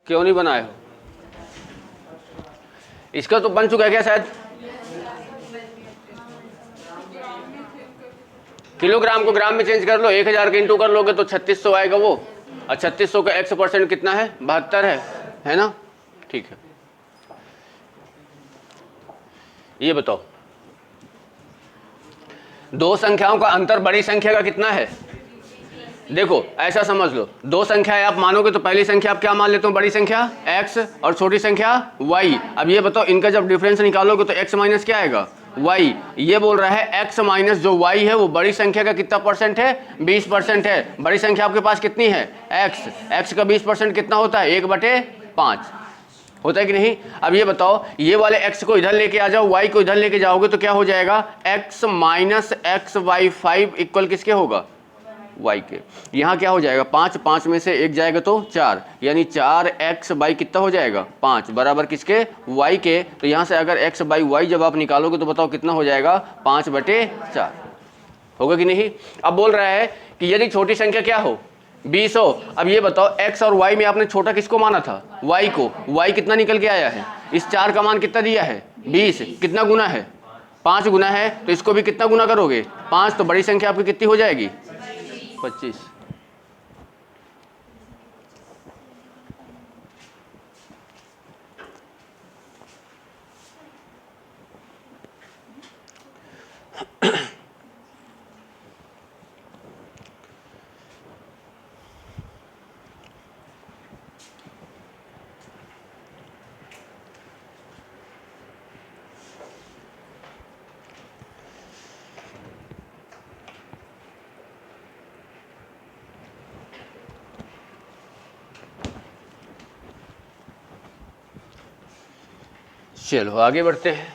क्यों नहीं बनाए हो? इसका तो बन चुका है क्या शायद? किलोग्राम को ग्राम में चेंज कर लो, 1000 के इंटू कर लोगे तो 3600 आएगा वो। और 3600 का 100% कितना है? 72 है ना? ठीक है, ये बताओ दो संख्याओं का अंतर बड़ी संख्या का कितना है? देखो ऐसा समझ लो, दो संख्याएं आप मानोगे तो पहली संख्या आप क्या मान लेते हो? बड़ी संख्या x और छोटी संख्या y। अब ये बताओ इनका जब डिफरेंस निकालोगे तो x माइनस क्या आएगा? y। ये बोल रहा है x माइनस जो y है वो बड़ी संख्या का कितना परसेंट है? 20% है। बड़ी संख्या आपके पास कितनी है? x का 20% कितना होता है? 1/5 होता है कि नहीं? अब ये बताओ, ये वाले x को इधर लेके आ जाओ, y को इधर लेके जाओगे तो क्या हो जाएगा? x माइनस x/5 इक्वल किसके होगा? y के। यहाँ क्या हो जाएगा? 5 में से 1 जाएगा तो 4, यानी 4x/, कितना हो जाएगा? 5 बराबर किसके? y के। तो यहाँ से अगर x/y जब आप निकालोगे तो बताओ कितना हो जाएगा? 5/4 होगा कि नहीं? अब बोल रहा है कि यदि छोटी संख्या क्या हो? 20 हो। अब ये बताओ x और y में आपने छोटा किसको माना था? y को। y कितना निकल के आया है? इस 4 का मान कितना दिया है? 20। कितना गुना है? 5 गुना है। तो इसको भी कितना गुना करोगे? 5। तो बड़ी संख्या आपकी कितनी हो जाएगी? 25। चलो आगे बढ़ते हैं।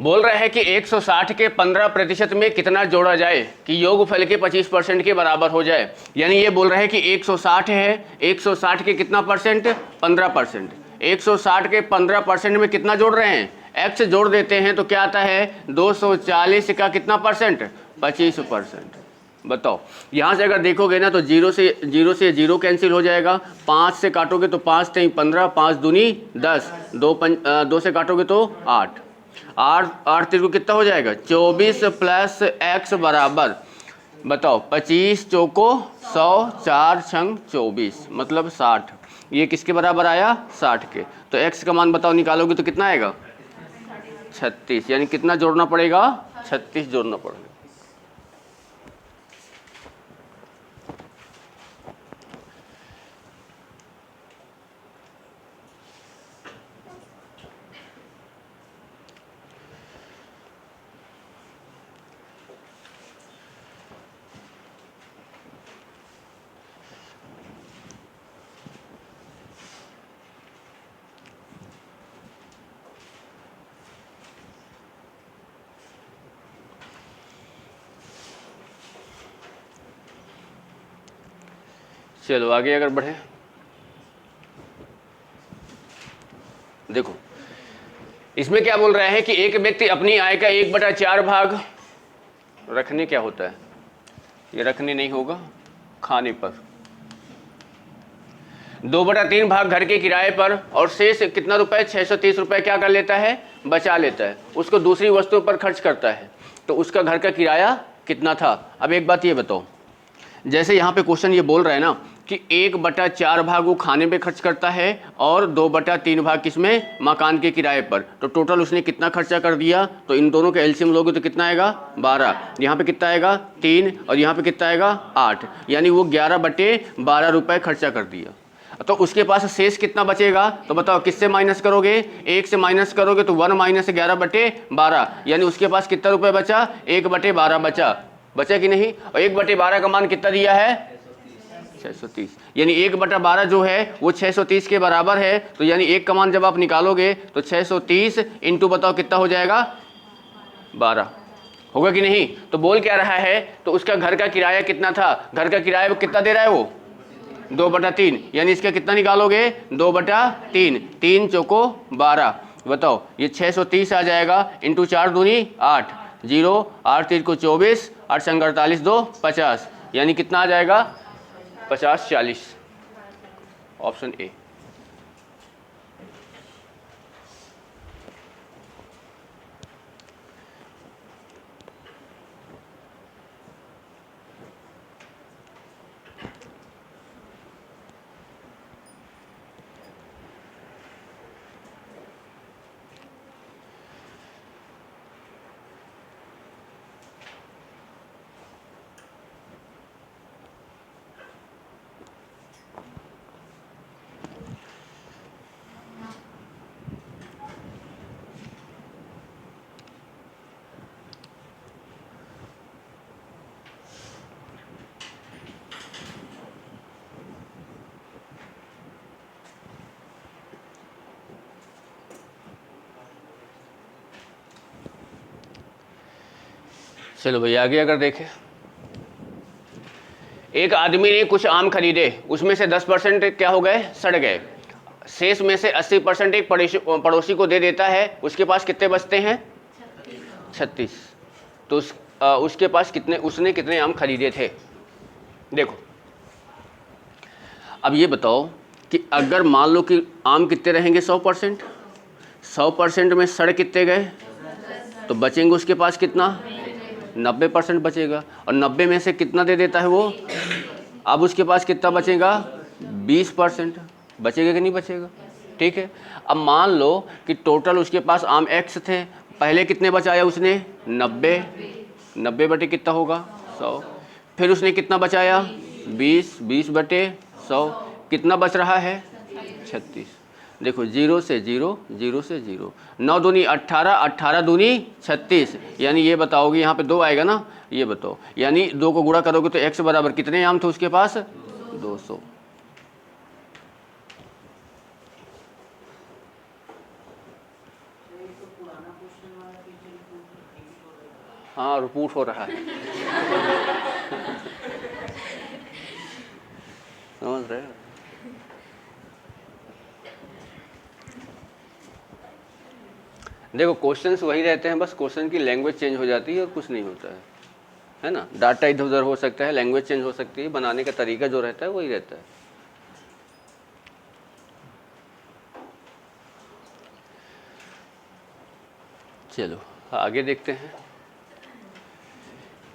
बोल रहा है कि 160 के 15% में कितना जोड़ा जाए कि योगफल के 25% के बराबर हो जाए। यानी ये बोल रहा है कि 160 है, 160 के कितना परसेंट? 15%। 160 के 15% में कितना जोड़ रहे हैं? x जोड़ देते हैं तो क्या आता है? 240 का कितना परसेंट? 25%। बताओ यहाँ से अगर देखोगे ना तो 0 से 0 कैंसिल हो जाएगा। 5 से काटोगे तो 5 3 15, 5 दूनी 10, 2 से काटोगे तो 8 3 को कितना हो जाएगा? 24 प्लस x बराबर बताओ 25 चौको 100, 4 छंग 24 मतलब 60। ये किसके बराबर आया? 60 के। तो x का मान बताओ निकालोगे तो कितना आएगा? 36। यानी कितना जोड़ना पड़ेगा? 36 जोड़ना पड़ेगा। चलो आगे अगर बढ़े, देखो इसमें क्या बोल रहा है कि एक व्यक्ति अपनी आय का 1/4 भाग रखने, क्या होता है ये? रखने नहीं होगा, खाने पर। 2/3 भाग घर के किराए पर, और शेष कितना रुपए? 630 रुपए क्या कर लेता है? बचा लेता है। उसको दूसरी वस्तुओं पर खर्च करता है। तो उसका घर का किराया कितना था? अब एक बात ये बताओ, जैसे यहाँ पे क्वेश्चन ये बोल रहा है ना कि 1/4 भाग वो खाने पे खर्च करता है और 2/3 भाग किसमें? मकान के किराए पर। तो टोटल उसने कितना खर्चा कर दिया? तो इन दोनों के एलसीएम लोगे तो कितना आएगा? 12। यहाँ पे कितना आएगा? 3। और यहाँ पे कितना आएगा? 8। यानी वो 11/12 रुपए खर्चा कर दिया। तो उसके पास शेष कितना बचेगा? तो बताओ किससे माइनस करोगे? 1 से माइनस करोगे तो 1 माइनस 11/12, यानी उसके पास कितना रुपए बचा? 1/12 बचा कि नहीं? और 1/12 का मान कितना दिया है? 630। यानी 1/12 जो है वो 630 के बराबर है। तो यानी 1 का मान जब आप निकालोगे तो 630 इंटू बताओ कितना हो जाएगा? 12 होगा कि नहीं? तो बोल क्या रहा है? तो उसका घर का किराया कितना था? घर का किराया कितना दे रहा है वो? 2/3। यानी इसका कितना निकालोगे? 2/3। 3 चौको 12। बताओ ये 630 आ जाएगा इंटू 4 दूनी 8, 0 8 3 को 24, 8 संग 48 2 50। यानी कितना आ जाएगा? 50 40। Option A. चलो भैया आगे अगर देखें, एक आदमी ने कुछ आम खरीदे, उसमें से 10% क्या हो गए, सड़ गए। शेष में से 80% एक पड़ोसी को दे देता है, उसके पास कितने बचते हैं, 36। तो उसके पास उसने कितने आम खरीदे थे। देखो अब ये बताओ कि अगर मान लो कि आम कितने रहेंगे, 100%, 100% में सड़ कितने गए, तो बचेंगे उसके पास कितना, 90% बचेगा। और 90 में से कितना दे देता है वो, अब उसके पास कितना बचेगा, 20% बचेगा कि नहीं बचेगा। ठीक है, अब मान लो कि टोटल उसके पास आम x थे, पहले कितने बचाया उसने, 90, 90 बटे कितना होगा, 100। फिर उसने कितना बचाया, 20, 20 बटे 100, कितना बच रहा है, 36। देखो 0 से 0, 0 से 0, 9 दूनी 18, 18 दूनी 36, यानी ये बताओगे यहाँ पे 2 आएगा ना, ये बताओ, यानी 2 को गुणा करोगे तो x बराबर कितने आम थे उसके पास, 200। हाँ रिपोर्ट हो रहा है समझ रहे हो। देखो क्वेश्चंस वही रहते हैं, बस क्वेश्चन की लैंग्वेज चेंज हो जाती है और कुछ नहीं होता है ना। डाटा इधर उधर हो सकता है, लैंग्वेज चेंज हो सकती है, बनाने का तरीका जो रहता है वही रहता है। चलो आगे देखते हैं।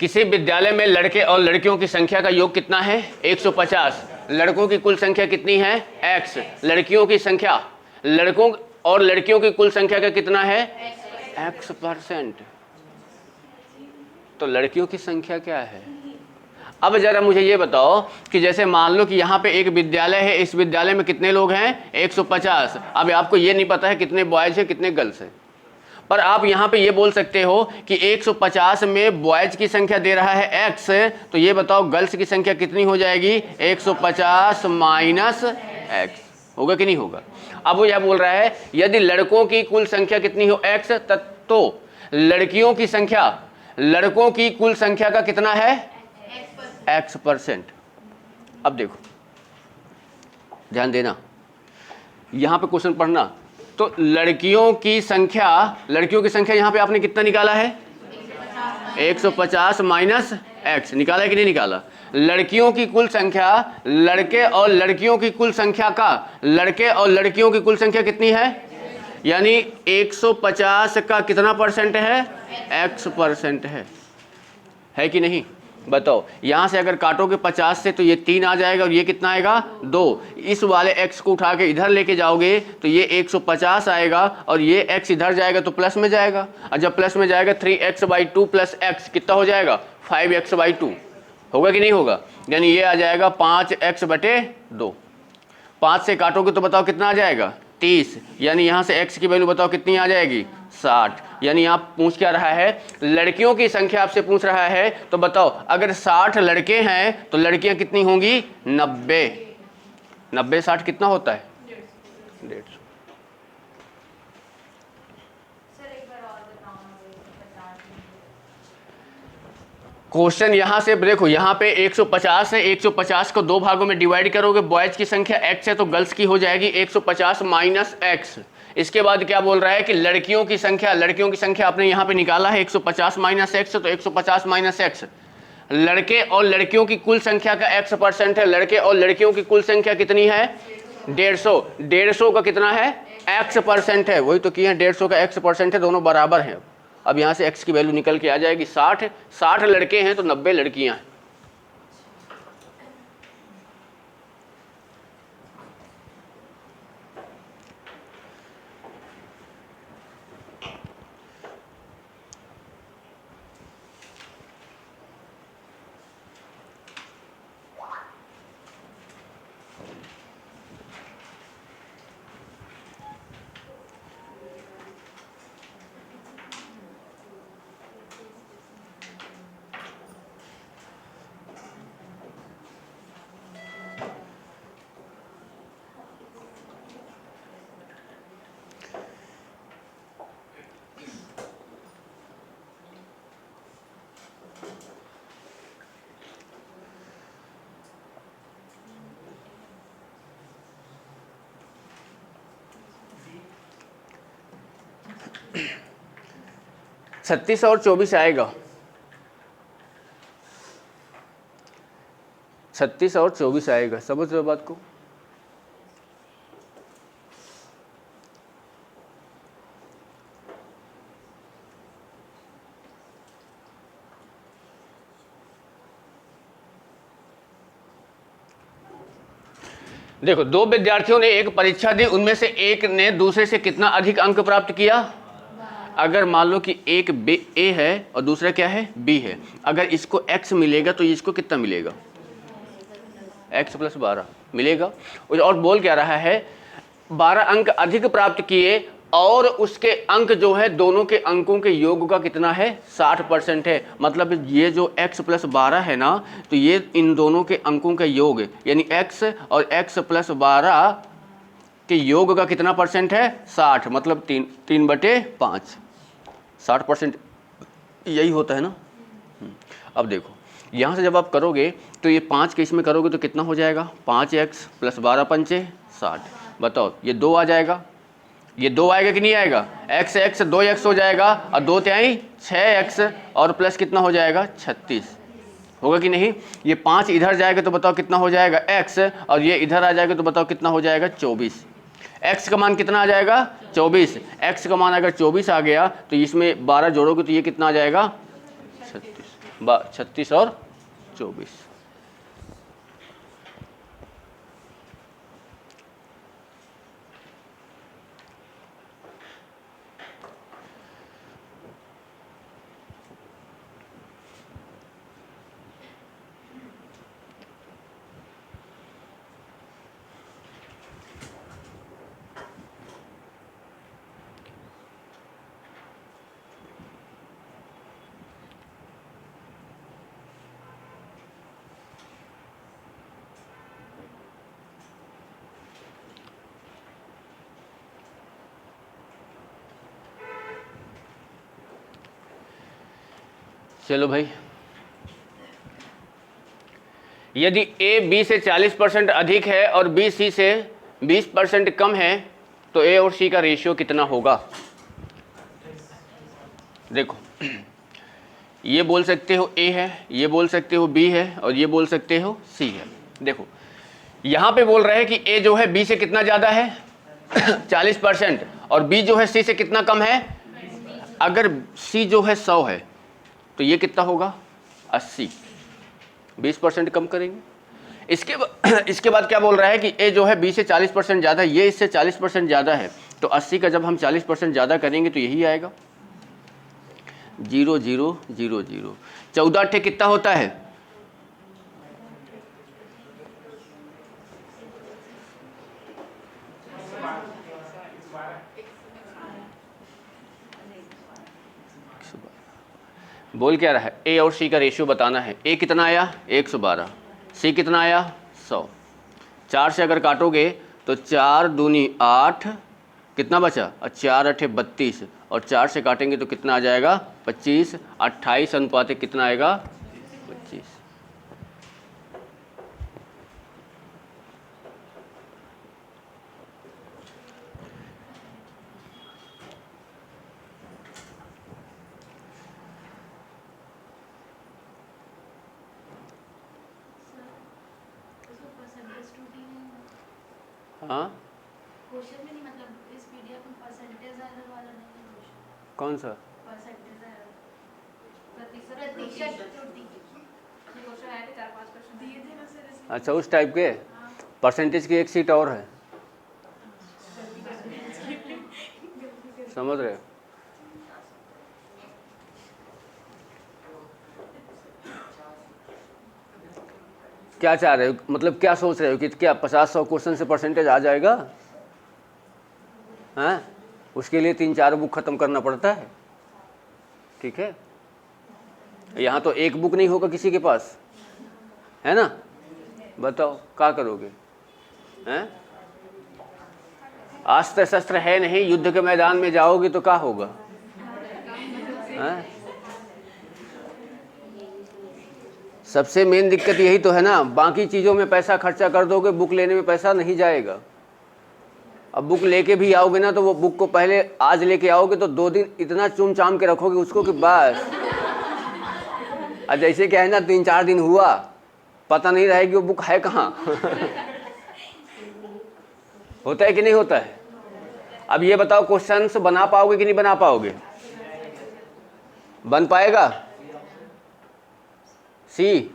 किसी विद्यालय में लड़के और लड़कियों की संख्या का योग कितना है, 150। लड़कों की कुल संख्या कितनी है, x। लड़कियों की संख्या, लड़कों और लड़कियों की कुल संख्या का कितना है, x%। तो लड़कियों की संख्या क्या है। अब जरा मुझे ये बताओ कि जैसे मान लो कि यहाँ पे एक विद्यालय है, इस विद्यालय में कितने लोग हैं, 150। अब आपको ये नहीं पता है कितने बॉयज है कितने गर्ल्स है, पर आप यहाँ पे ये बोल सकते हो कि 150 में बॉयज की संख्या दे रहा है x, तो ये बताओ गर्ल्स की संख्या कितनी हो जाएगी, 150 माइनस x, होगा कि नहीं होगा। अब वो यह बोल रहा है यदि लड़कों की कुल संख्या कितनी हो x, तो लड़कियों की संख्या, लड़कों की कुल संख्या का कितना है, x%। अब देखो ध्यान देना, यहां पे क्वेश्चन पढ़ना। तो लड़कियों की संख्या यहां पे आपने कितना निकाला है, 150 माइनस x निकाला है कि नहीं निकाला। लड़कियों की कुल संख्या, लड़के और लड़कियों की कुल संख्या का, लड़के और लड़कियों की कुल संख्या कितनी है, यानी 150 का कितना परसेंट है, x% है कि नहीं बताओ। यहां से अगर काटोगे 50 से तो ये 3 आ जाएगा और ये कितना आएगा, 2। इस वाले x को उठा के इधर लेके जाओगे तो ये 150 आएगा और ये x इधर जाएगा तो प्लस में जाएगा, और जब प्लस में जाएगा 3x/2 प्लस x कितना हो जाएगा, 5x/2 होगा कि नहीं होगा। यानी ये आ जाएगा 5x/2। 5 से काटोगे तो बताओ कितना आ जाएगा, 30। यानी यहाँ से x की वैल्यू बताओ कितनी आ जाएगी, 60। यानी आप पूछ क्या रहा है, लड़कियों की संख्या आपसे पूछ रहा है, तो बताओ अगर 60 लड़के हैं तो लड़कियां कितनी होंगी, 90। 90 60 कितना होता है, 150। क्वेश्चन यहां से देखो, यहां पे 150 है, 150 को 2 भागों में डिवाइड करोगे, बॉयज की संख्या x है तो गर्ल्स की हो जाएगी 150 माइनस x। इसके बाद क्या बोल रहा है कि लड़कियों की संख्या आपने यहाँ पे निकाला है 150 माइनस एक्स, तो 150 माइनस एक्स लड़के और लड़कियों की कुल संख्या का x% है। लड़के और लड़कियों की कुल संख्या कितनी है, 150। 150 का कितना है, x% है, वही तो किया, 150 का x% है, दोनों बराबर हैं। अब यहाँ से x की वैल्यू निकल के आ जाएगी 60। 60 लड़के हैं तो 90 लड़कियां हैं। 36 और 24 आएगा, 36 और 24 आएगा। समझ रहे हो बात को? देखो, दो विद्यार्थियों ने एक परीक्षा दी, उनमें से एक ने दूसरे से कितना अधिक अंक प्राप्त किया? अगर मान लो कि एक ए है और दूसरा क्या है? बी है। अगर इसको x मिलेगा तो इसको कितना मिलेगा? x + 12 मिलेगा। और बोल क्या रहा है? 12 अंक अधिक प्राप्त किए और उसके अंक जो है दोनों के अंकों के योग का कितना है? 60% है। मतलब ये जो x + 12 है ना, तो ये इन दोनों के अंकों का योग, यानी x और x + 12 के योग का कितना परसेंट है? 60। मतलब 3/5, 60% यही होता है ना। अब देखो, यहाँ से जब आप करोगे तो ये 5 के इसमें करोगे तो कितना हो जाएगा? 5x + 12 × 5 = 60। बताओ, ये 2 आ जाएगा, ये 2 आएगा कि नहीं आएगा? x 2x हो जाएगा और 2 तिहाई 6x और प्लस कितना हो जाएगा? 36 होगा कि नहीं? ये 5 इधर जाएगा तो बताओ कितना हो जाएगा? x, और ये इधर आ जाएगा तो बताओ कितना हो जाएगा? 24। x का मान कितना आ जाएगा? 24। x का मान अगर 24 आ गया तो इसमें 12 जोड़ोगे तो ये कितना आ जाएगा? 36। 36 और 24। चलो भाई, यदि A B से 40% अधिक है और B C से 20% कम है तो A और C का रेशियो कितना होगा? देखो, ये बोल सकते हो A है, ये बोल सकते हो B है और ये बोल सकते हो C है। देखो, यहाँ पे बोल रहे हैं कि A जो है B से कितना ज़्यादा है? 40%, और B जो है C से कितना कम है? अगर C जो है 100 है तो ये कितना होगा? 80। 20% कम करेंगे। इसके बाद क्या बोल रहा है कि A जो है B से 40% ज़्यादा है, ये इससे 40% ज़्यादा है, तो 80 का जब हम 40% ज़्यादा करेंगे तो यही आएगा। 0 0 0 0। 14 ठे कितना होता है? बोल क्या रहा है? A और C का रेशियो बताना है। A कितना आया? 112। C कितना आया? 100। 4 से अगर काटोगे तो 4 दूनी 8, कितना बचा? 4 8 32, और 4 से काटेंगे तो कितना आ जाएगा? 25। 28 अनुपात कितना आएगा? 25। हाँ, क्वेश्चन में नहीं, मतलब इस पीडीएफ में परसेंटेज एरर वाला नहीं है क्वेश्चन। कौन सा? परसेंटेज एरर, प्रतिशत त्रुटि। क्वेश्चन आए थे 4-5 क्वेश्चन दिए थे ना सर। अच्छा, उस टाइप के। परसेंटेज की एक सीट और है, समझ रहे हो? क्या चाह रहे हो? मतलब क्या सोच रहे हो कि क्या 50-100 क्वेश्चन से परसेंटेज आ जाएगा? हैं? उसके लिए 3-4 बुक ख़त्म करना पड़ता है। ठीक है, यहाँ तो एक बुक नहीं होगा किसी के पास, है ना? बताओ क्या करोगे? हैं? अस्त्र शस्त्र है नहीं, युद्ध के मैदान में जाओगे तो क्या होगा? हैं? सबसे मेन दिक्कत यही तो है ना। बाकी चीज़ों में पैसा खर्चा कर दोगे, बुक लेने में पैसा नहीं जाएगा। अब बुक लेके भी आओगे ना तो वो बुक को पहले आज लेके आओगे तो 2 दिन इतना चूम चाम के रखोगे उसको कि बस। और जैसे क्या है ना 3-4 दिन हुआ पता नहीं रहेगी वो बुक है कहाँ। होता है कि नहीं होता है? अब ये बताओ क्वेश्चंस बना पाओगे कि नहीं बना पाओगे? बन पाएगा? सी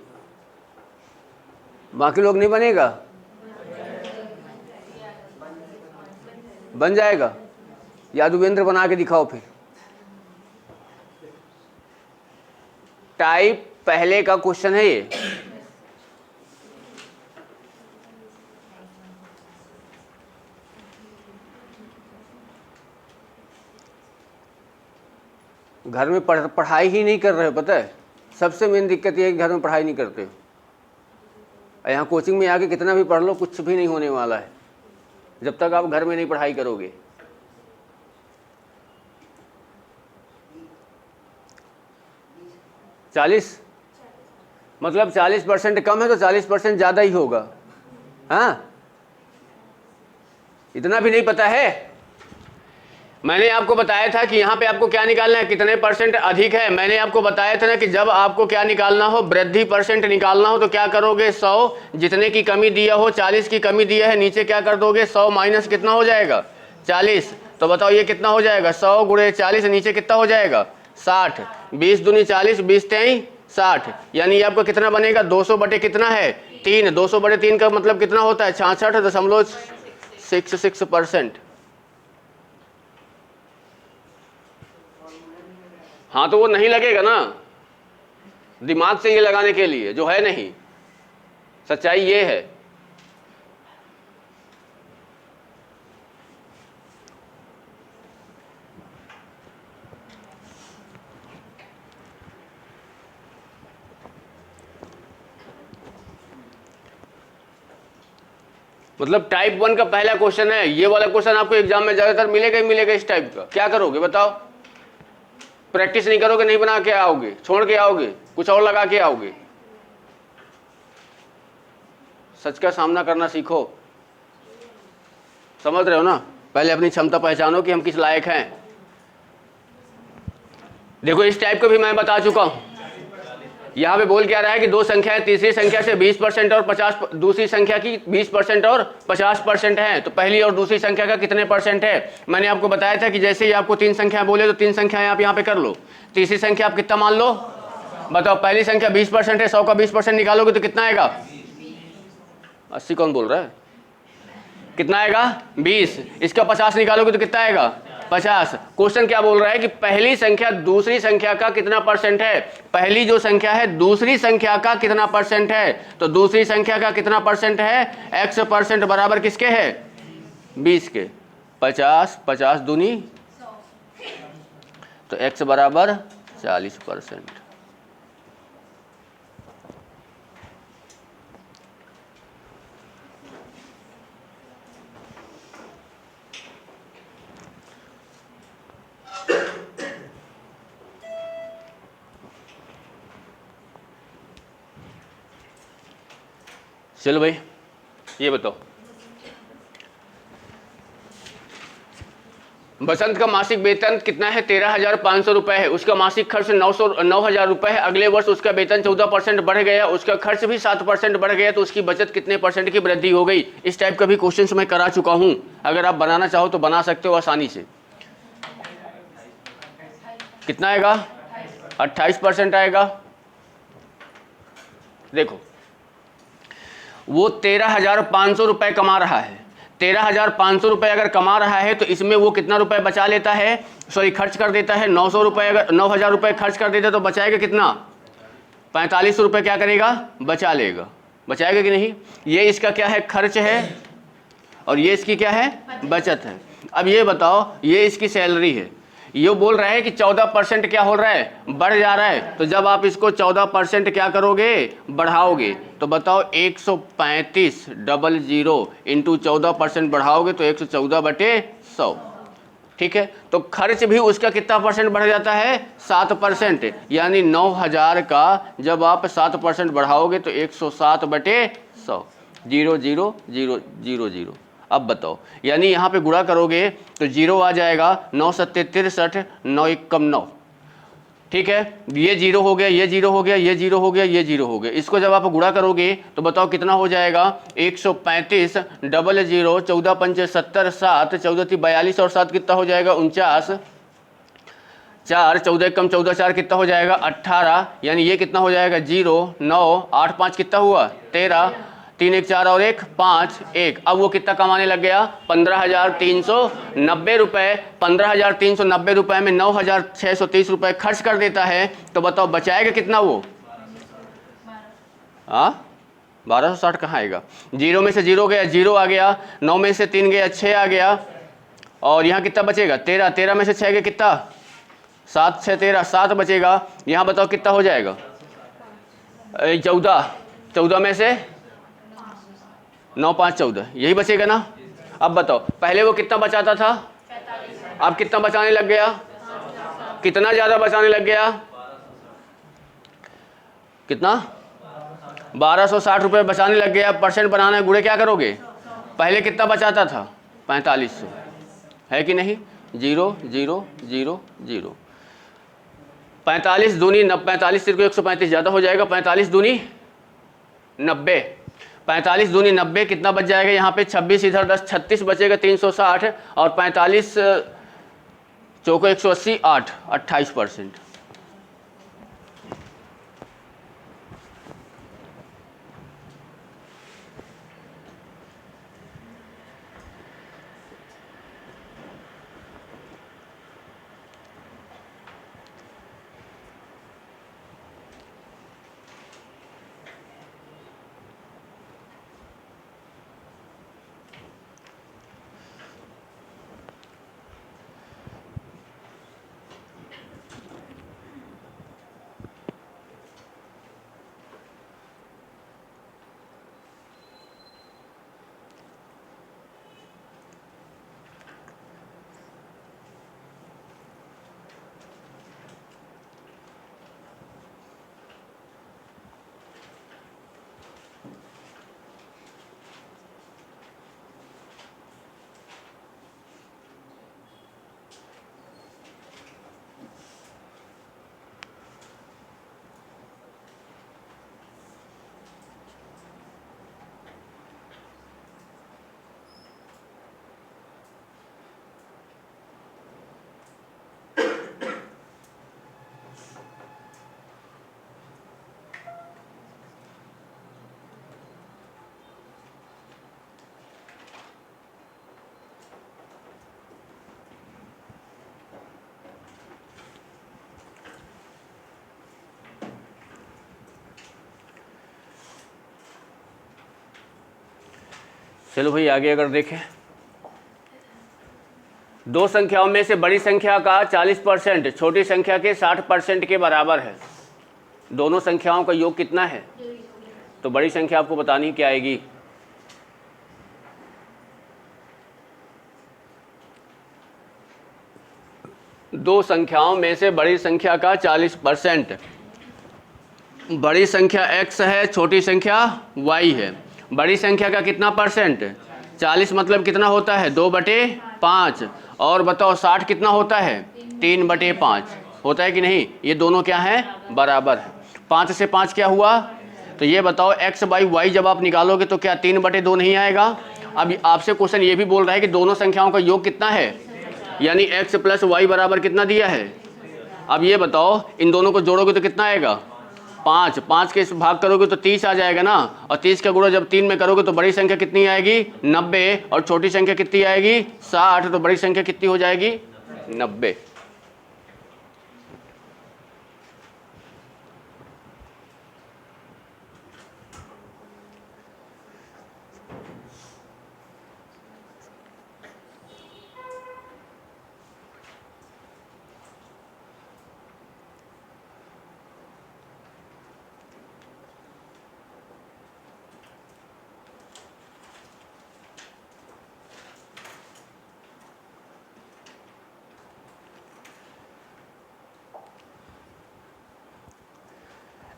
बाकी लोग नहीं बनेगा? बन जाएगा? यादवेंद्र बना के दिखाओ फिर। टाइप पहले का क्वेश्चन है ये। घर में पढ़ाई ही नहीं कर रहे हो, पता है सबसे मेन दिक्कत ये है कि घर में पढ़ाई नहीं करते हो। यहाँ कोचिंग में आके कितना भी पढ़ लो कुछ भी नहीं होने वाला है जब तक आप घर में नहीं पढ़ाई करोगे। चालीस मतलब 40% कम है तो 40% ज़्यादा ही होगा। हाँ इतना भी नहीं पता है? मैंने आपको बताया था कि यहाँ पे आपको क्या निकालना है, कितने % अधिक है। मैंने आपको बताया था ना कि जब आपको क्या निकालना हो, वृद्धि % निकालना हो तो क्या करोगे, 100 जितने की कमी दिया हो 40 की कमी दिया है, नीचे क्या कर दोगे 100 माइनस कितना हो जाएगा 40। तो बताओ ये कितना हो जाएगा 100 गुणे 40, नीचे कितना हो जाएगा 60। 20 दूनी 40, 20 तेई 60, यानी आपको कितना बनेगा 200 बटे कितना है 3। 200 बटे 3 का मतलब कितना होता है 66.66%। हाँ तो वो नहीं लगेगा ना दिमाग से ये लगाने के लिए जो है नहीं। सच्चाई ये है। मतलब टाइप 1 का पहला क्वेश्चन है ये वाला क्वेश्चन। आपको एग्जाम में ज्यादातर मिलेगा ही मिलेगा इस टाइप का। क्या करोगे बताओ? प्रैक्टिस नहीं करोगे, नहीं बना के आओगे, छोड़ के आओगे, कुछ और लगा के आओगे। सच का सामना करना सीखो। समझ रहे हो ना? पहले अपनी क्षमता पहचानो कि हम किस लायक हैं। देखो इस टाइप को भी मैं बता चुका हूं। यहाँ पे बोल क्या रहा है कि दो संख्या है, तीसरी संख्या से 20% और 50, दूसरी संख्या की 20% और 50% है। तो पहली और दूसरी संख्या का कितने % है? मैंने आपको बताया था कि जैसे ही आपको 3 संख्या बोले तो 3 संख्याएं आप यहाँ पे कर लो। तीसरी संख्या आप कितना मान लो बताओ? पहली संख्या 20% है, 100 का 20% निकालोगे तो कितना आएगा? 80 कौन बोल रहा है? कितना आएगा 20। इसका 50 निकालोगे तो कितना आएगा 50। क्वेश्चन क्या बोल रहा है कि पहली संख्या दूसरी संख्या का कितना % है? पहली जो संख्या है दूसरी संख्या का कितना % है? तो दूसरी संख्या का कितना % है? x% बराबर किसके है 20 के। 50 50 दूनी 100। तो x बराबर 40%। चलो भाई ये बताओ, बसंत का मासिक वेतन कितना है? 13,500 रुपए है। उसका मासिक खर्च 9,000 रुपए है। अगले वर्ष उसका वेतन 14% बढ़ गया, उसका खर्च भी 7% बढ़ गया, तो उसकी बचत कितने % की वृद्धि हो गई? इस टाइप का भी क्वेश्चन मैं करा चुका हूं। अगर आप बनाना चाहो तो बना सकते हो आसानी से। कितना आएगा? 28% आएगा। देखो वो 13,500 रुपए कमा रहा है। 13,500 रुपए अगर कमा रहा है तो इसमें वो कितना रुपए बचा लेता है, सॉरी खर्च कर देता है 900 रुपए। अगर 9,000 रुपए खर्च कर देता तो बचाएगा कितना? 45 रुपए क्या करेगा? बचा लेगा। बचाएगा कि नहीं? ये इसका क्या है? खर्च है, और ये इसकी क्या है? बचत है। अब ये बताओ, ये इसकी सैलरी है। ये बोल रहा है कि 14% क्या हो रहा है? बढ़ जा रहा है। तो जब आप इसको 14% क्या करोगे? बढ़ाओगे। तो बताओ 135,000 इंटू 14% बढ़ाओगे तो 114/100। ठीक है, तो खर्च भी उसका कितना % बढ़ जाता है? 7%। यानी 9,000 का जब आप 7% बढ़ाओगे तो 107/100। 0 0 0 0 0। अब बताओ, यानी यहाँ पे गुणा करोगे तो 0 आ जाएगा, 9 सत्ते 63, 9 एक कम 9, ठीक है। ये 0 हो गया, ये 0 हो गया, ये 0 हो गया, ये 0 हो गया। इसको जब आप गुणा करोगे तो बताओ कितना हो जाएगा, 135, डबल 0, 14 पंचे 70, 7, 14 थी 42 और 7 कितना हो जाएगा 49, 4, 14 कम 14, 4 कितना हो जाएगा 18, यानी ये कितना हो जाएगा 0, 9, 8, 5 कितना हुआ 13, 3 1 4 और 1 5 1। अब वो कितना कमाने लग गया 15,390 रुपये। 15,390 रुपये में 9,630 रुपये खर्च कर देता है, तो बताओ बचाएगा कितना वो? 1260 कहाँ आएगा? 0 में से 0 गया, 0 आ गया, 9 में से 3 गया, 6 आ गया, और यहाँ कितना बचेगा 13, 13 में से 6 गया कितना 7, 6 13, 7 बचेगा। यहाँ बताओ कितना हो जाएगा 14, 14 में से 9 5 14, यही बचेगा ना। अब बताओ पहले वो कितना बचाता था, अब कितना बचाने लग गया, कितना ज़्यादा बचाने लग गया, कितना 1260 रुपये बचाने लग गया। परसेंट बनाना है, गुणे क्या करोगे, पहले कितना बचाता था 4500, है कि नहीं, 0 0 0 0, 45 दूनी 45 को 135 ज़्यादा हो जाएगा, 45 दूनी 90, 45 दूनी 90 कितना बच जाएगा यहाँ पे 26, इधर 10 36 बचेगा 360, और 45 चौको 180 8, 28%। चलो भाई आगे अगर देखें, दो संख्याओं में से बड़ी संख्या का 40% छोटी संख्या के 60% के बराबर है। दोनों संख्याओं का योग कितना है? तो बड़ी संख्या आपको बतानी क्या आएगी, दो संख्याओं में से बड़ी संख्या का 40%, बड़ी संख्या x है, छोटी संख्या y है। बड़ी संख्या का कितना परसेंट, 40 मतलब कितना होता है 2/5, और बताओ 60 कितना होता है 3/5 होता है कि नहीं। ये दोनों क्या है बराबर है। 5 से 5 क्या हुआ, तो ये बताओ x/y जब आप निकालोगे तो क्या 3/2 नहीं आएगा। अब आपसे क्वेश्चन ये भी बोल रहा है कि दोनों संख्याओं का योग कितना है, यानी x + y बराबर कितना दिया है। अब ये बताओ इन दोनों को जोड़ोगे तो कितना आएगा 5, 5 के भाग करोगे तो 30 आ जाएगा ना, और 30 का गुणा जब 3 में करोगे तो बड़ी संख्या कितनी आएगी 90, और छोटी संख्या कितनी आएगी 60, तो बड़ी संख्या कितनी हो जाएगी 90।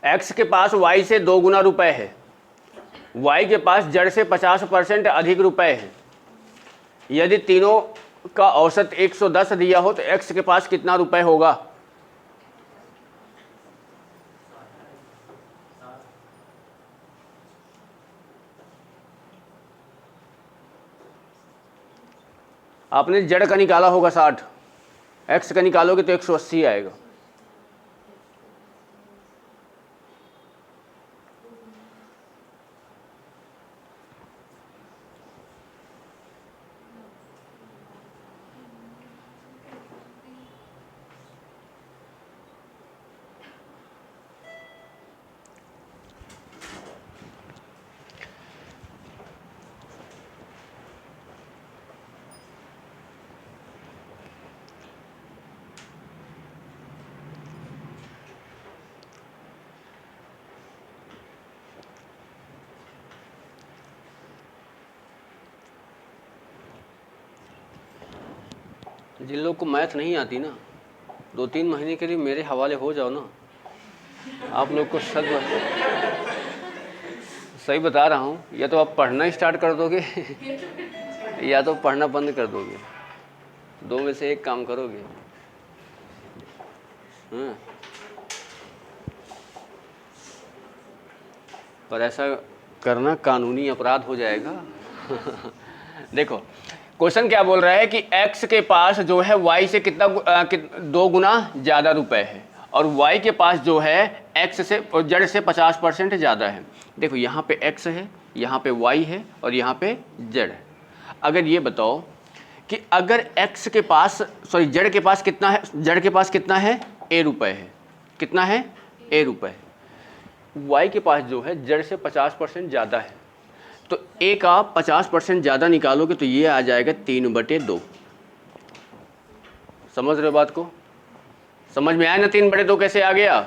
x के पास y से 2 गुना रुपए है, y के पास जड़ से 50% अधिक रुपए है। यदि तीनों का औसत 110 दिया हो तो x के पास कितना रुपए होगा? आपने जड़ का निकाला होगा 60, x का निकालोगे तो 180 आएगा। जिन लोग को मैथ नहीं आती ना, 2-3 महीने के लिए मेरे हवाले हो जाओ ना, आप लोग को सही बता रहा हूँ, या तो आप पढ़ना स्टार्ट कर दोगे या तो पढ़ना बंद कर दोगे, दो में से एक काम करोगे। पर ऐसा करना कानूनी अपराध हो जाएगा। देखो क्वेश्चन क्या बोल रहा है कि x के पास जो है y से कितना 2 गुना ज़्यादा रुपए है, और y के पास जो है x से और जड़ से 50% ज़्यादा है। देखो यहाँ पे x है, यहाँ पे y है और यहाँ पे जड़ है। अगर ये बताओ कि अगर x के पास जड़ के पास कितना है, जड़ के पास कितना है a रुपए है, कितना है a रुपए है, y के पास जो है जड़ से 50% ज़्यादा है, तो a का 50% ज़्यादा निकालोगे तो ये आ जाएगा 3/2। समझ रहे हो बात को? समझ में आया ना 3/2 कैसे आ गया?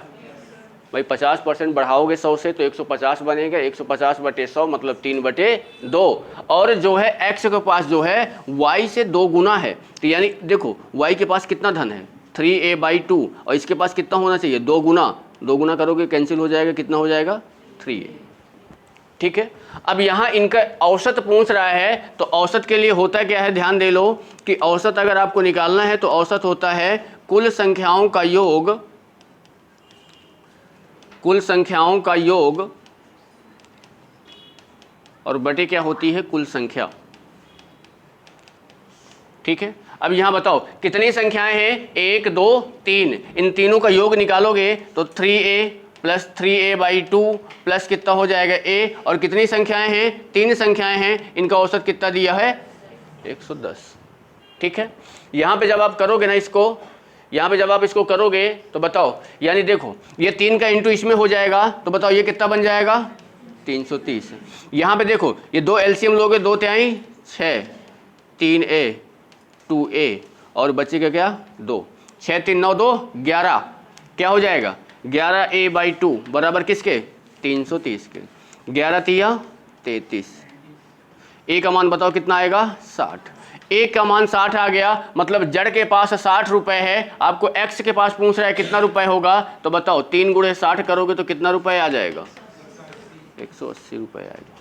भाई 50% बढ़ाओगे 100 से तो 150 बनेगा, 150/100 मतलब 3/2। और जो है x के पास जो है y से 2 गुना है, तो यानी देखो y के पास कितना धन है 3a/2, और इसके पास कितना होना चाहिए 2 गुना। 2 गुना करोगे कैंसिल हो जाएगा, कितना हो जाएगा 3a। ठीक है, अब यहाँ इनका औसत पूछ रहा है, तो औसत के लिए होता क्या है, ध्यान दे लो कि औसत अगर आपको निकालना है तो औसत होता है कुल संख्याओं का योग, कुल संख्याओं का योग, और बटे क्या होती है कुल संख्या। ठीक है, अब यहां बताओ कितनी संख्याएं हैं 1 2 3, इन तीनों का योग निकालोगे तो 3a प्लस 3a/2 प्लस कितना हो जाएगा a, और कितनी संख्याएं हैं 3 संख्याएं हैं, इनका औसत कितना दिया है 110। ठीक है, यहाँ पे जब आप करोगे ना इसको, यहाँ पे जब आप इसको करोगे तो बताओ, यानी देखो ये 3 का इंटू इसमें हो जाएगा, तो बताओ ये कितना बन जाएगा 330। यहाँ पे देखो ये 2 एलसीएम लोगे, 2 तिहाई 6, 3a 2a और बचेगा क्या 2, 6 3 9 2 11, क्या हो जाएगा 11a/2 बराबर किसके 330 के, 11 तिया 33। a का मान बताओ कितना आएगा 60। a का मान 60 आ गया, मतलब जड़ के पास 60 रुपए है, आपको x के पास पूछ रहा है कितना रुपए होगा, तो बताओ 3 गुणे 60 करोगे तो कितना रुपए आ जाएगा 180 रुपए आएगा।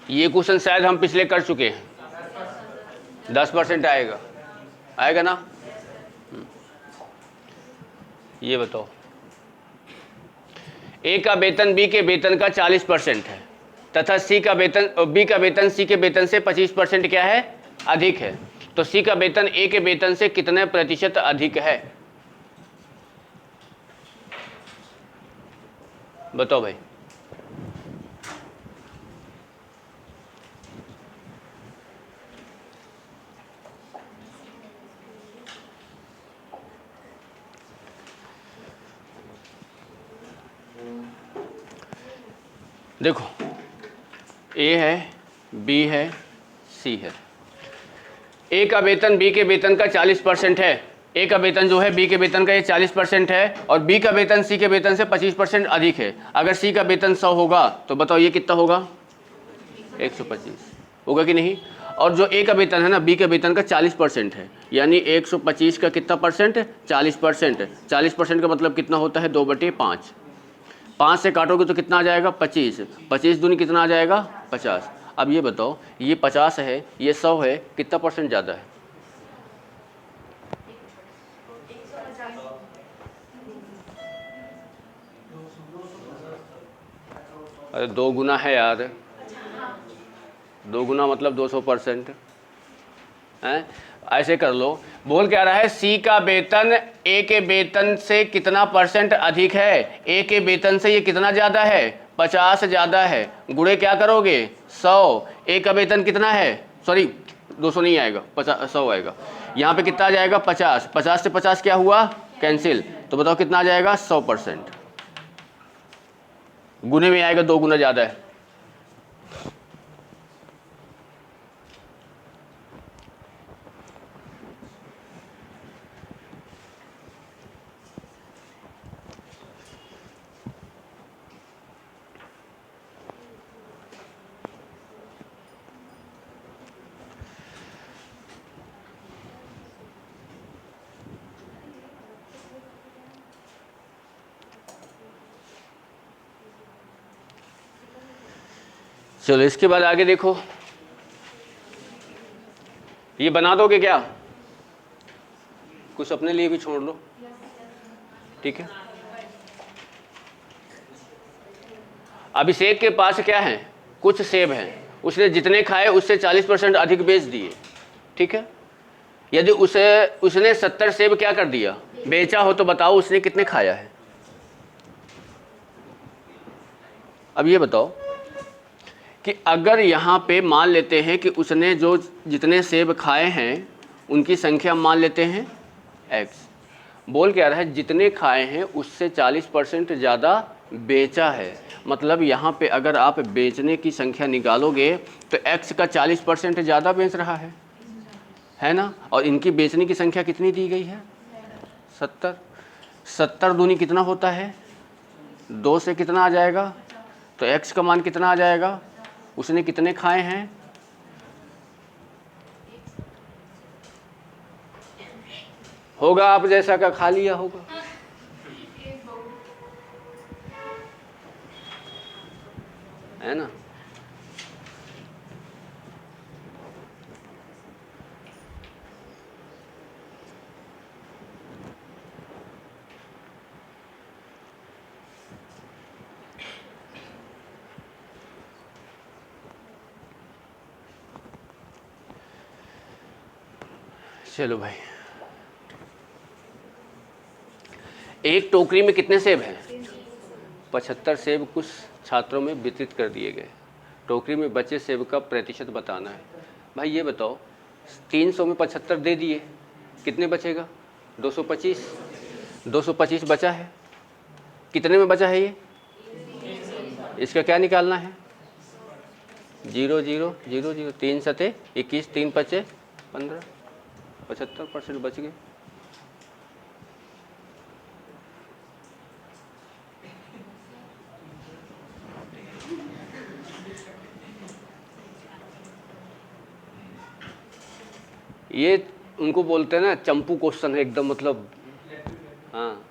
ये क्वेश्चन शायद हम पिछले कर चुके हैं, 10% आएगा, आएगा ना। ये बताओ ए का वेतन बी के वेतन का 40% है तथा सी का वेतन बी का वेतन सी के वेतन से 25% क्या है, अधिक है, तो सी का वेतन ए के वेतन से कितने प्रतिशत अधिक है? बताओ भाई। देखो, ए है, बी है, सी है। ए का वेतन बी के वेतन का 40% है। ए का वेतन जो है बी के वेतन का ये 40% है और बी का वेतन सी के वेतन से 25% अधिक है। अगर सी का वेतन 100 होगा तो बताओ ये कितना होगा? 125 होगा कि नहीं? और जो ए का वेतन है ना, बी के वेतन का 40% है, यानी 125 का कितना परसेंट? 40%। 40% का मतलब कितना होता है? 2/5। 5 से काटोगे तो कितना आ जाएगा? 25। 25 दूनी कितना आ जाएगा? 50। अब ये बताओ, ये 50 है, ये 100 है, कितना परसेंट ज़्यादा है? अरे 2 गुना है यार, 2 गुना मतलब 200% है। ऐसे कर लो, बोल क्या रहा है? सी का वेतन ए के वेतन से कितना परसेंट अधिक है? ए के वेतन से ये कितना ज़्यादा है? 50 ज़्यादा है। गुणे क्या करोगे? 100। ए का वेतन कितना है? सॉरी 200 नहीं आएगा, 100 आएगा। यहाँ पे कितना आ जाएगा? 50। 50 से 50 क्या हुआ? कैंसिल। तो बताओ कितना आ जाएगा? 100%। गुने में आएगा, 2 गुना ज़्यादा है। चलो इसके बाद आगे देखो, ये बना दोगे क्या? कुछ अपने लिए भी छोड़ लो, ठीक है। अभिषेक के पास क्या है? कुछ सेब हैं, उसने जितने खाए उससे 40% अधिक बेच दिए, ठीक है। यदि उसने 70 सेब क्या कर दिया? बेचा हो, तो बताओ उसने कितने खाया है? अब ये बताओ कि अगर यहाँ पे मान लेते हैं कि उसने जो जितने सेब खाए हैं उनकी संख्या मान लेते हैं x, बोल क्या रहा है? जितने खाए हैं उससे 40% ज़्यादा बेचा है। मतलब यहाँ पे अगर आप बेचने की संख्या निकालोगे तो x का 40% ज़्यादा बेच रहा है ना। और इनकी बेचने की संख्या कितनी दी गई है? 70। 70 दूनी कितना होता है? 2 से कितना आ जाएगा? तो x का मान कितना आ जाएगा? उसने कितने खाए हैं? होगा आप जैसा का खा लिया होगा, है ना। चलो भाई, एक टोकरी में कितने सेब हैं? 75 सेब कुछ छात्रों में वितरित कर दिए गए। टोकरी में बचे सेब का प्रतिशत बताना है। भाई ये बताओ, 300 में 75 दे दिए, कितने बचेगा? 225। 225 बचा है, कितने में बचा है ये? इसका क्या निकालना है? 0 0 0 0। 3 सते 21, 3 पचे 15, 75% बच गए। ये उनको बोलते हैं ना, चंपू क्वेश्चन है एकदम, मतलब हाँ।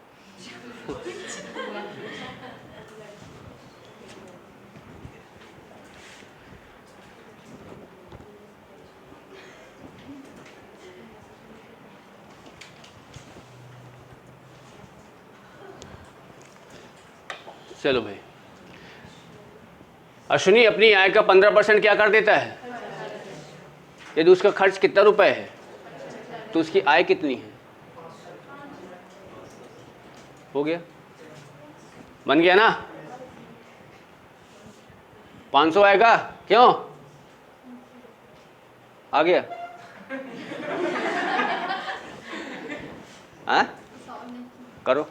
चलो भाई, अश्विनी अपनी आय का 15% क्या कर देता है? यदि उसका खर्च कितना रुपए है तो उसकी आय कितनी है? हो गया, बन गया ना? 500 आएगा, क्यों आ गया? हाँ करो।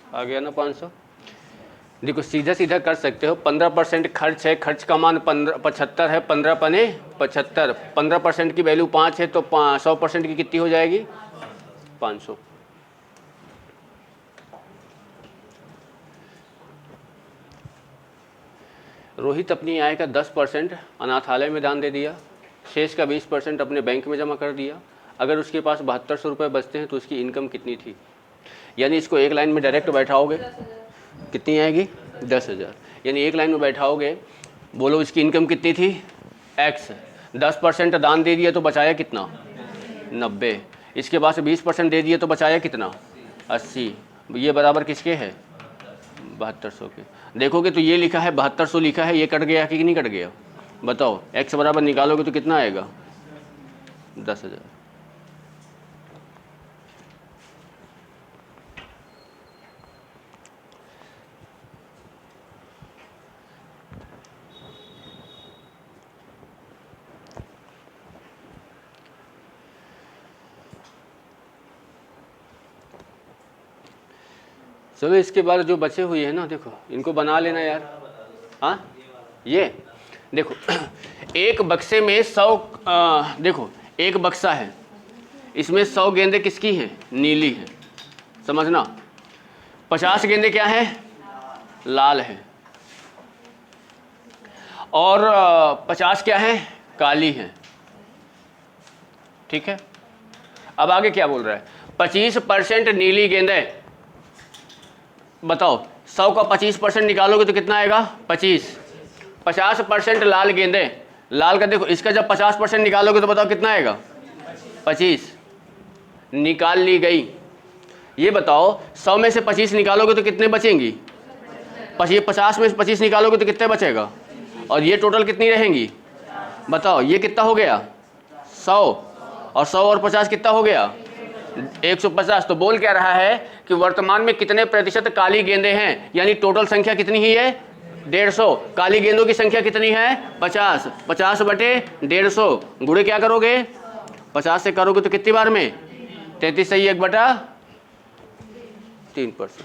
आ गया ना 500? देखो सीधा सीधा कर सकते हो, 15% खर्च है, खर्च का मान 75 है, 15 पने 75, 15% की वैल्यू 5 है तो 100% की कितनी हो जाएगी? 500। रोहित अपनी आय का 10% अनाथालय में दान दे दिया, शेष का 20% अपने बैंक में जमा कर दिया। अगर उसके पास 7200 रुपये बचते हैं तो उसकी इनकम कितनी थी? यानी इसको एक लाइन में डायरेक्ट बैठाओगे, कितनी आएगी? 10,000। यानी एक लाइन में बैठाओगे, बोलो इसकी इनकम कितनी थी? x। 10% दान दे दिया तो बचाया कितना? 90। इसके बाद से 20% दे दिए तो बचाया कितना? 80। ये बराबर किसके है? 7200 के। देखोगे तो ये लिखा है 7200 लिखा है, ये कट गया कि नहीं कट गया? बताओ, x बराबर निकालोगे तो कितना आएगा? 10,000। चलो इसके बाद जो बचे हुए हैं ना, देखो इनको बना लेना यार। हाँ ये देखो एक बक्से में 100 देखो एक बक्सा है, इसमें 100 गेंदें किसकी हैं? नीली है, समझना। 50 गेंदें क्या है? लाल है। और 50 क्या है? काली है। ठीक है, अब आगे क्या बोल रहा है? 25% नीली गेंदें। बताओ 100 का 25% निकालोगे तो कितना आएगा? 25। 50% लाल गेंदें, लाल का देखो इसका जब 50% निकालोगे तो बताओ कितना आएगा? 25। निकाल ली गई। ये बताओ 100 में से 25 निकालोगे तो कितने बचेंगी? 50 में से 25 निकालोगे तो कितने बचेगा? और ये टोटल कितनी रहेंगी? बताओ ये कितना हो गया? 100। और 100 और 50 कितना हो गया? 150। तो बोल क्या रहा है कि वर्तमान में कितने प्रतिशत काली गेंदें हैं, यानी टोटल संख्या कितनी ही है? 150। काली गेंदों की संख्या कितनी है? 50। 50 बटे 150 गुणे क्या करोगे? 50 से करोगे तो कितनी बार में? 33 सही 1/3%।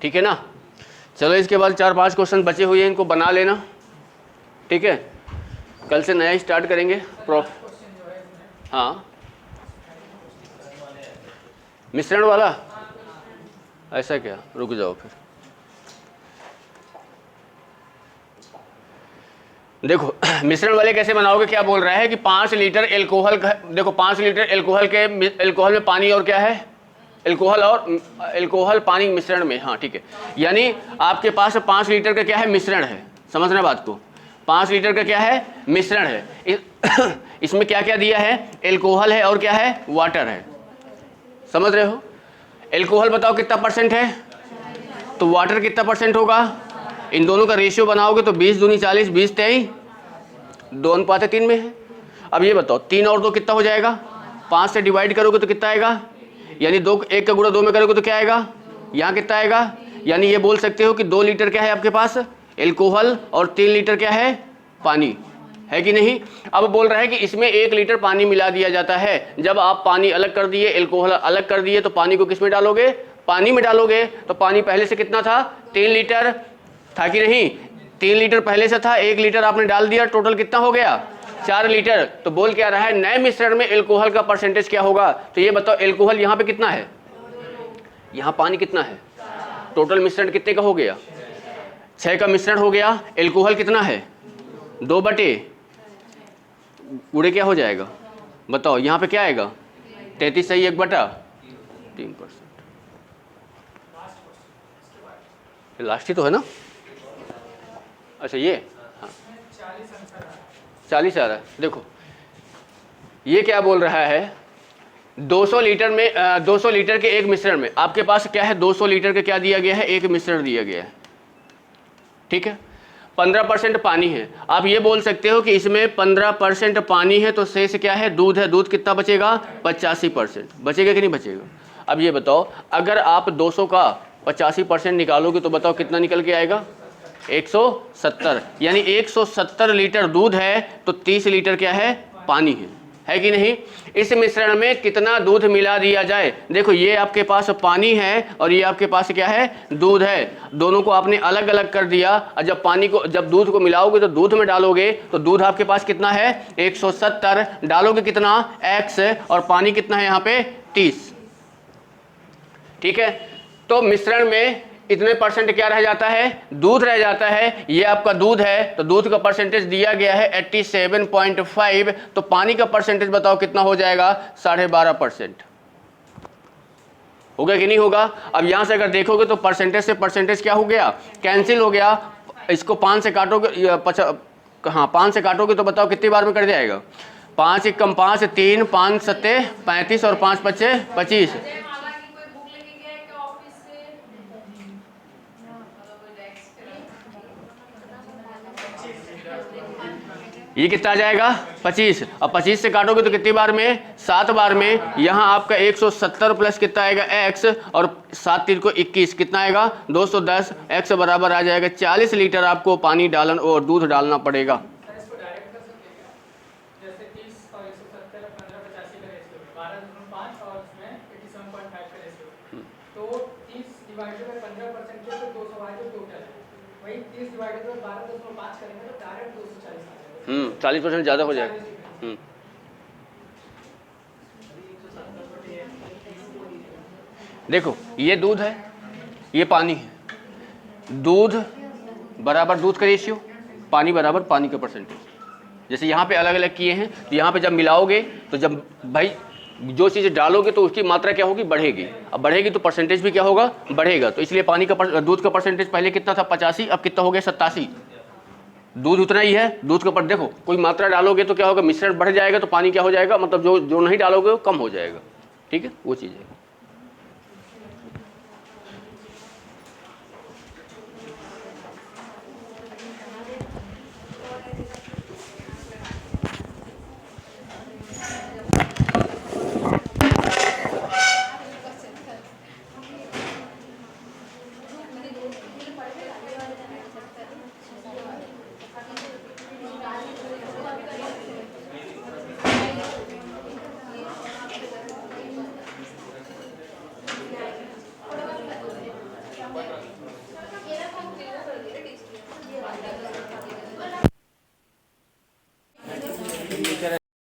ठीक है ना? चलो इसके बाद 4-5 क्वेश्चन बचे हुए हैं, इनको बना लेना। ठीक है, कल से नया स्टार्ट करेंगे हाँ मिश्रण वाला। ऐसा क्या? रुक जाओ फिर। देखो मिश्रण वाले कैसे बनाओगे? क्या बोल रहा है कि 5 लीटर एल्कोहल का, देखो 5 लीटर एल्कोहल में पानी और क्या है? एल्कोहल पानी मिश्रण में। हाँ ठीक है, यानी आपके पास 5 लीटर का क्या है? मिश्रण है। समझना बात को, 5 लीटर का क्या है? मिश्रण है। इसमें क्या क्या दिया है? एल्कोहल है और क्या है? वाटर है। समझ रहे हो? एल्कोहल बताओ कितना परसेंट है, तो वाटर कितना परसेंट होगा? इन दोनों का रेशियो बनाओगे तो 20 दूनी 40, 20 23 2:3 में है। अब ये बताओ 3 और 2 कितना हो जाएगा? 5 से डिवाइड करोगे तो कितना आएगा? यानी 2 1 का गुणा 2 में करोगे तो क्या आएगा? यहाँ कितना आएगा? यानी ये बोल सकते हो कि 2 लीटर क्या है आपके पास? एल्कोहल, और 3 लीटर क्या है? पानी है कि नहीं? अब बोल रहा है कि इसमें 1 लीटर पानी मिला दिया जाता है। जब आप पानी अलग कर दिए, एल्कोहल अलग कर दिए, तो पानी को किस में डालोगे? पानी में डालोगे तो पानी पहले से कितना था, 3 लीटर था कि नहीं, 3 लीटर पहले से था, 1 लीटर आपने डाल दिया, टोटल कितना हो गया, 4 लीटर। तो बोल क्या रहा है, नए मिश्रण में एल्कोहल का परसेंटेज क्या होगा। तो ये बताओ एल्कोहल यहाँ पे कितना है, यहाँ पानी कितना है, टोटल मिश्रण कितने का हो गया, 6 का मिश्रण हो गया, एल्कोहल कितना है 2 बटे गुड़े क्या हो जाएगा बताओ, यहाँ पे क्या आएगा 33 सही 1/3%। लास्ट ही तो है ना, अच्छा ये हाँ 40 आ रहा है। देखो ये क्या बोल रहा है, 200 लीटर में 200 लीटर के एक मिश्रण में आपके पास क्या है, 200 लीटर का क्या दिया गया है, एक मिश्रण दिया गया है, ठीक है। 15% पानी है। आप ये बोल सकते हो कि इसमें 15% पानी है तो शेष क्या है, दूध है। दूध कितना बचेगा, 85% बचेगा कि नहीं बचेगा। अब ये बताओ अगर आप 200 का 85% निकालोगे तो बताओ कितना निकल के आएगा, 170। यानी 170 लीटर दूध है तो 30 लीटर क्या है, पानी है कि नहीं। इस मिश्रण में कितना दूध मिला दिया जाए, देखो ये आपके पास पानी है और ये आपके पास क्या है, दूध है। दोनों को आपने अलग अलग कर दिया और जब दूध को मिलाओगे तो दूध में डालोगे तो दूध आपके पास कितना है 170, डालोगे कितना x और पानी कितना है यहाँ पे 30, ठीक है। तो मिश्रण में इतने परसेंट क्या रह जाता है, दूध रह जाता है। ये आपका दूध है तो दूध का परसेंटेज दिया गया है 87.5, तो पानी का परसेंटेज बताओ कितना हो जाएगा, 12.5% होगा कि नहीं होगा। अब यहां से अगर देखोगे तो परसेंटेज से परसेंटेज क्या हो गया, कैंसिल हो गया। इसको 5 से काटोगे, हाँ 5 से काटोगे तो बताओ कितनी बार में कर जाएगा, 5 एकम 5, 3 5 7 35 और 5 5 25। ये कितना आ जाएगा 25, और 25 से काटोगे तो कितनी बार में, 7 बार में। यहाँ आपका 170 प्लस कितना आएगा x, और 7 3 को 21 कितना आएगा 210, x बराबर आ जाएगा 40 लीटर आपको पानी डालन और दूध डालना पड़ेगा। वही 30 डिवाइडेड बाय 12.5 करेंगे तो डायरेक्ट 240 आ जाएगा। 40% ज़्यादा हो जाएगा। देखो ये दूध है, ये पानी है, दूध बराबर दूध का रेशियो, पानी बराबर पानी का परसेंटेज। जैसे यहाँ पे अलग अलग किए हैं तो यहाँ पे जब मिलाओगे तो जब भाई जो चीज़ डालोगे तो उसकी मात्रा क्या होगी, बढ़ेगी। अब बढ़ेगी तो परसेंटेज भी क्या होगा, बढ़ेगा। तो इसलिए पानी का दूध का परसेंटेज पहले कितना था 85, अब कितना हो गया 87। दूध उतना ही है, दूध के ऊपर देखो कोई मात्रा डालोगे तो क्या होगा, मिश्रण बढ़ जाएगा तो पानी क्या हो जाएगा, मतलब जो नहीं डालोगे वो कम हो जाएगा, ठीक है, वो चीज़ है।